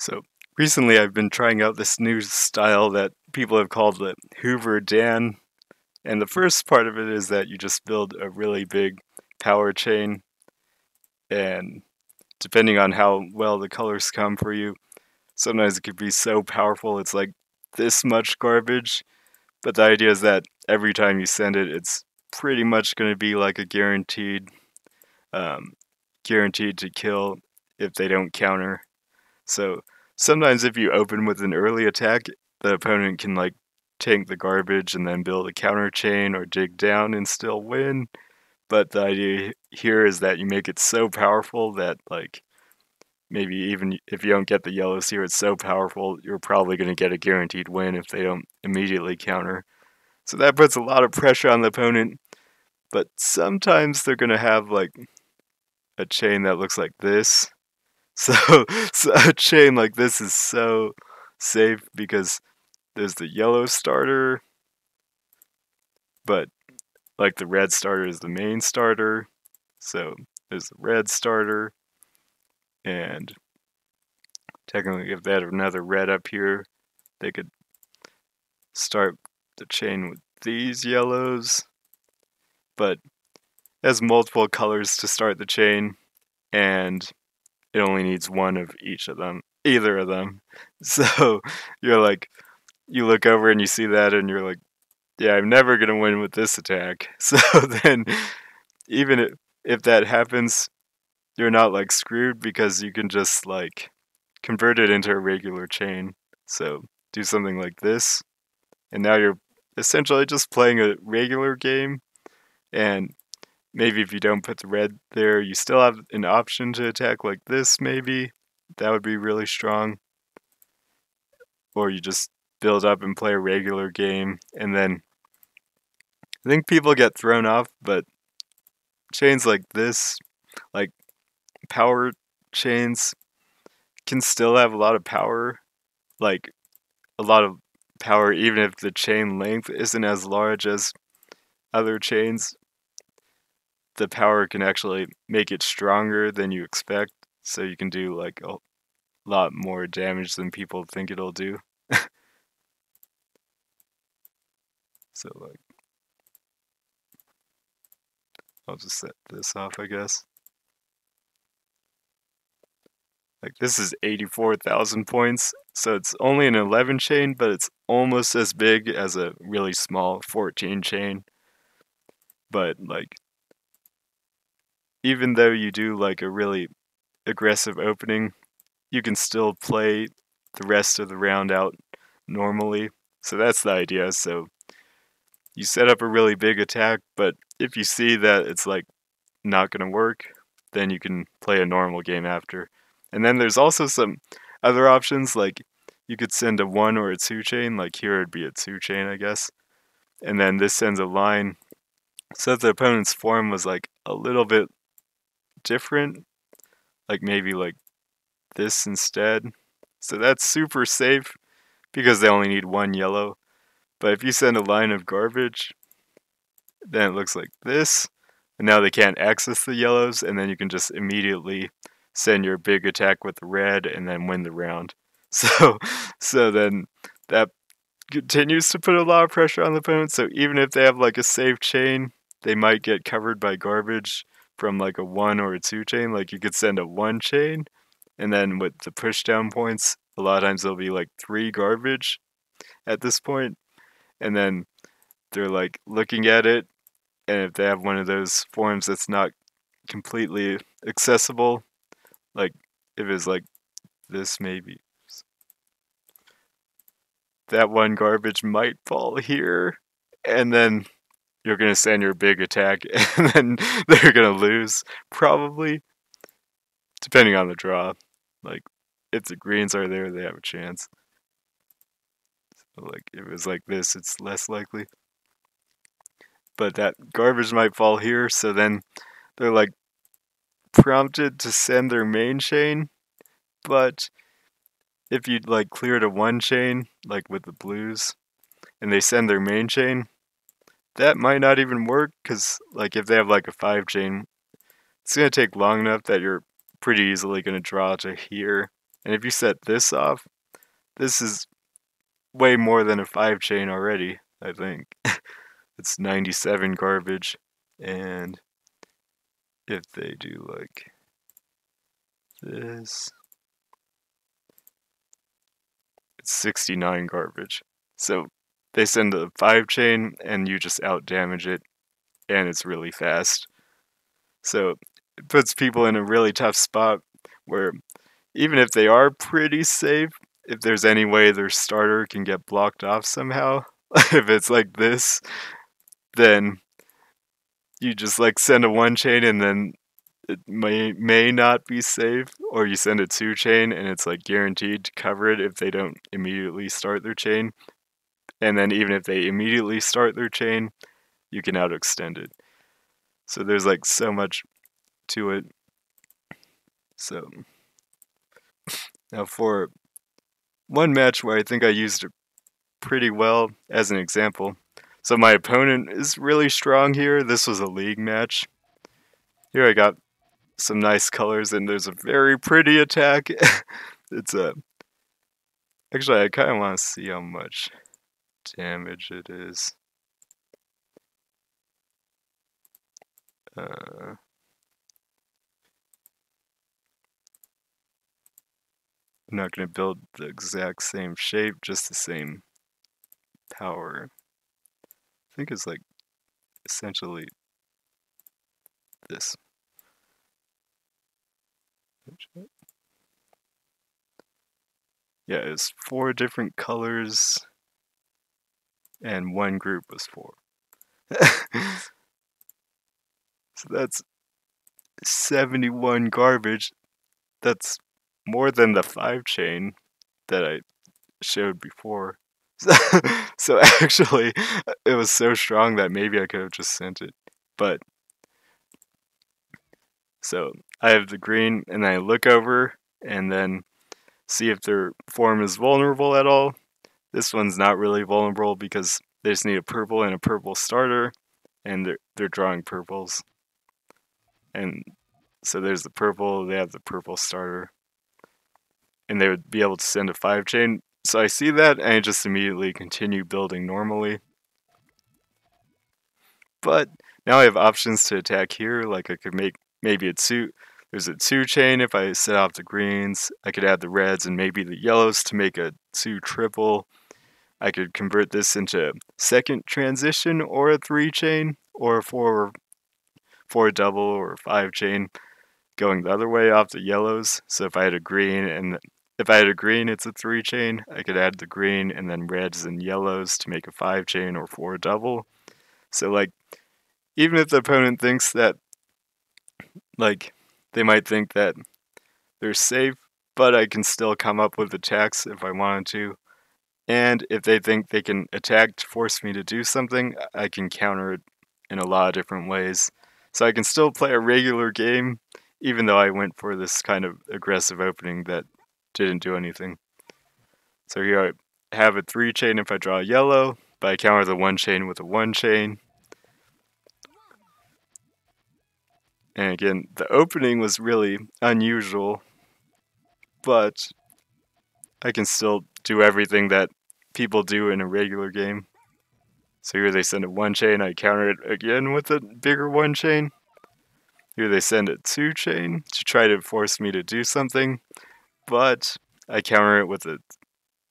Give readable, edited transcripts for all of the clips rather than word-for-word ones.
So recently I've been trying out this new style that people have called the Hoover Dan. And the first part of it is that you just build a really big power chain. And depending on how well the colors come for you, sometimes it could be so powerful it's like this much garbage. But the idea is that every time you send it, it's pretty much going to be like a um, guaranteed to kill if they don't counter. So sometimes if you open with an early attack, the opponent can like tank the garbage and then build a counter chain or dig down and still win. But the idea here is that you make it so powerful that like maybe even if you don't get the yellows here, it's so powerful you're probably going to get a guaranteed win if they don't immediately counter. So that puts a lot of pressure on the opponent, but sometimes they're going to have like a chain that looks like this. So, so a chain like this is so safe because there's the yellow starter, but like the red starter is the main starter. So there's the red starter, and technically if they had another red up here, they could start the chain with these yellows, but it has multiple colors to start the chain, and it only needs one of each of them, either of them. So you're like, you look over and you see that, and you're like, yeah, I'm never gonna win with this attack. So then, even if that happens, you're not like screwed because you can just like convert it into a regular chain. So do something like this, and now you're essentially just playing a regular game. And maybe if you don't put the red there, you still have an option to attack like this, maybe. That would be really strong. Or you just build up and play a regular game, and then I think people get thrown off, but chains like this, like power chains, can still have a lot of power. Like a lot of power, even if the chain length isn't as large as other chains. The power can actually make it stronger than you expect, so you can do like a lot more damage than people think it'll do. So like, I'll just set this off, I guess. Like this is 84,000 points, so it's only an 11 chain, but it's almost as big as a really small 14 chain. But like, even though you do like a really aggressive opening, you can still play the rest of the round out normally. So that's the idea. So you set up a really big attack, but if you see that it's like not going to work, then you can play a normal game after. And then there's also some other options, like you could send a 1 or a 2 chain, like here it'd be a 2 chain, I guess. And then this sends a line. So if the opponent's form was like a little bit different, like maybe like this instead. So that's super safe because they only need one yellow. But if you send a line of garbage, then it looks like this. And now they can't access the yellows, and then you can just immediately send your big attack with the red and then win the round. So so then that continues to put a lot of pressure on the opponent. So even if they have like a safe chain, they might get covered by garbage from like a 1 or a 2 chain. Like you could send a 1 chain, and then with the push down points, a lot of times there'll be like 3 garbage at this point, and then they're like looking at it, and if they have one of those forms that's not completely accessible, like if it's like this maybe, that one garbage might fall here, and then you're gonna send your big attack, and then they're gonna lose, probably, depending on the draw. Like, if the greens are there, they have a chance. So, like, if it's like this, it's less likely. But that garbage might fall here, so then they're like prompted to send their main chain, but if you like cleared a 1 chain, like with the blues, and they send their main chain, that might not even work, because like if they have like a 5 chain, it's going to take long enough that you're pretty easily going to draw to here. And if you set this off, this is way more than a 5 chain already, I think. It's 97 garbage. And if they do like this, it's 69 garbage. So they send a 5 chain and you just out damage it, and it's really fast. So it puts people in a really tough spot where even if they are pretty safe, if there's any way their starter can get blocked off somehow, if it's like this, then you just like send a 1 chain and then it may not be safe, or you send a 2 chain and it's like guaranteed to cover it if they don't immediately start their chain. And then even if they immediately start their chain, you can out extend it. So there's like so much to it. So now for one match where I think I used it pretty well as an example. So my opponent is really strong here. This was a league match. Here I got some nice colors and there's a very pretty attack. It's a... Actually, I kind of want to see how much damage it is. I'm not going to build the exact same shape, just the same power. I think it's like essentially this. Yeah, it's 4 different colors, and one group was 4. So that's 71 garbage. That's more than the 5 chain that I showed before. So actually, it was so strong that maybe I could have just sent it. But, so I have the green, and I look over, and then see if their form is vulnerable at all. This one's not really vulnerable because they just need a purple and a purple starter, and they're drawing purples. And so there's the purple, they have the purple starter, and they would be able to send a 5 chain. So I see that, and I just immediately continue building normally. But now I have options to attack here, like I could make maybe there's a 2 chain if I set off the greens. I could add the reds and maybe the yellows to make a 2 triple. I could convert this into second transition or a 3 chain or a 4 double or 5 chain going the other way off the yellows. So if I had a green it's a 3 chain. I could add the green and then reds and yellows to make a 5 chain or 4 double. So like even if the opponent thinks that, like, they might think that they're safe, but I can still come up with attacks if I wanted to. And if they think they can attack to force me to do something, I can counter it in a lot of different ways. So I can still play a regular game, even though I went for this kind of aggressive opening that didn't do anything. So here I have a 3 chain if I draw yellow, but I counter the 1 chain with a 1 chain. And again, the opening was really unusual, but I can still do everything that people do in a regular game. So here they send a 1 chain, I counter it again with a bigger 1 chain. Here they send a 2 chain to try to force me to do something, but I counter it with a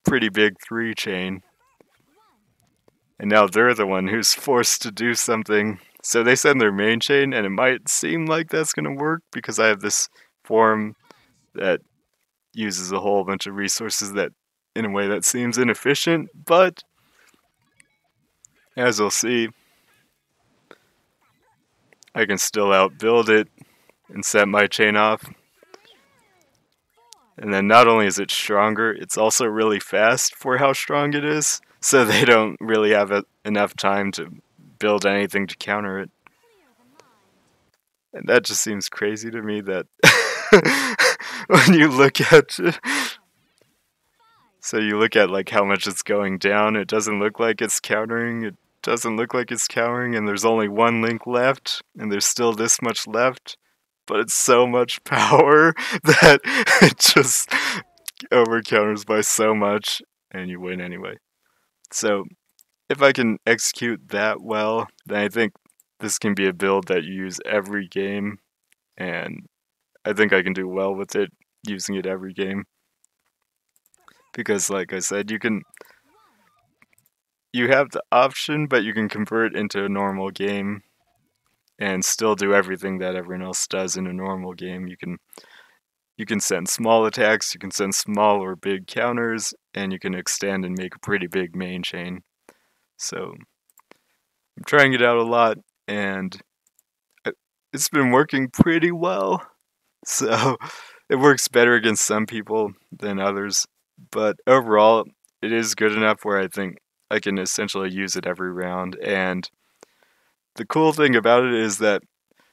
pretty big 3 chain. And now they're the one who's forced to do something. So they send their main chain, and it might seem like that's going to work because I have this form that uses a whole bunch of resources that, in a way that seems inefficient, but as we'll see, I can still outbuild it and set my chain off. And then not only is it stronger, it's also really fast for how strong it is, so they don't really have enough time to build anything to counter it. And that just seems crazy to me that when you look at so you look at like how much it's going down, it doesn't look like it's countering, and there's only 1 link left, and there's still this much left, but it's so much power that it just over counters by so much, and you win anyway. So if I can execute that well, then I think this can be a build that you use every game, and I think I can do well with it, using it every game. Because like I said, you have the option, but you can convert into a normal game and still do everything that everyone else does in a normal game. You can send small attacks, you can send small or big counters, and you can extend and make a pretty big main chain. So I'm trying it out a lot, and it's been working pretty well. So it works better against some people than others, but overall, it is good enough where I think I can essentially use it every round. And the cool thing about it is that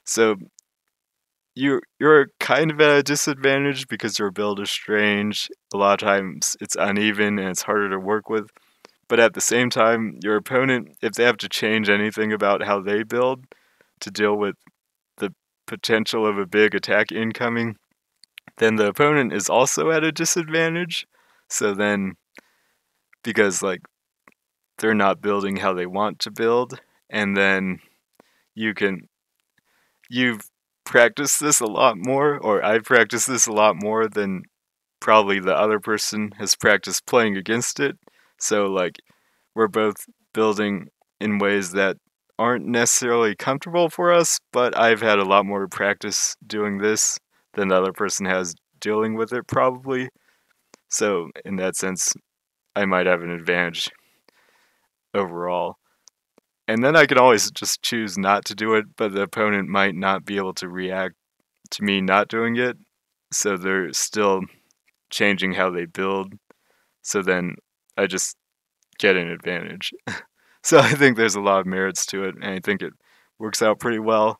so you're kind of at a disadvantage because your build is strange. A lot of times it's uneven and it's harder to work with. But at the same time, your opponent, if they have to change anything about how they build to deal with the potential of a big attack incoming, then the opponent is also at a disadvantage. So then, because like they're not building how they want to build, and then you can you've practiced this a lot more, or I've practiced this a lot more than probably the other person has practiced playing against it. So like we're both building in ways that aren't necessarily comfortable for us, but I've had a lot more practice doing this than the other person has dealing with it probably. So in that sense, I might have an advantage overall. And then I can always just choose not to do it, but the opponent might not be able to react to me not doing it. So they're still changing how they build. So then I just get an advantage. So I think there's a lot of merits to it, and I think it works out pretty well.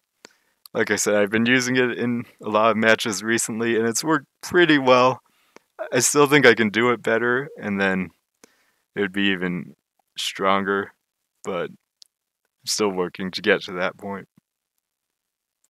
Like I said, I've been using it in a lot of matches recently, and it's worked pretty well. I still think I can do it better, and then it would be even stronger, but I'm still working to get to that point.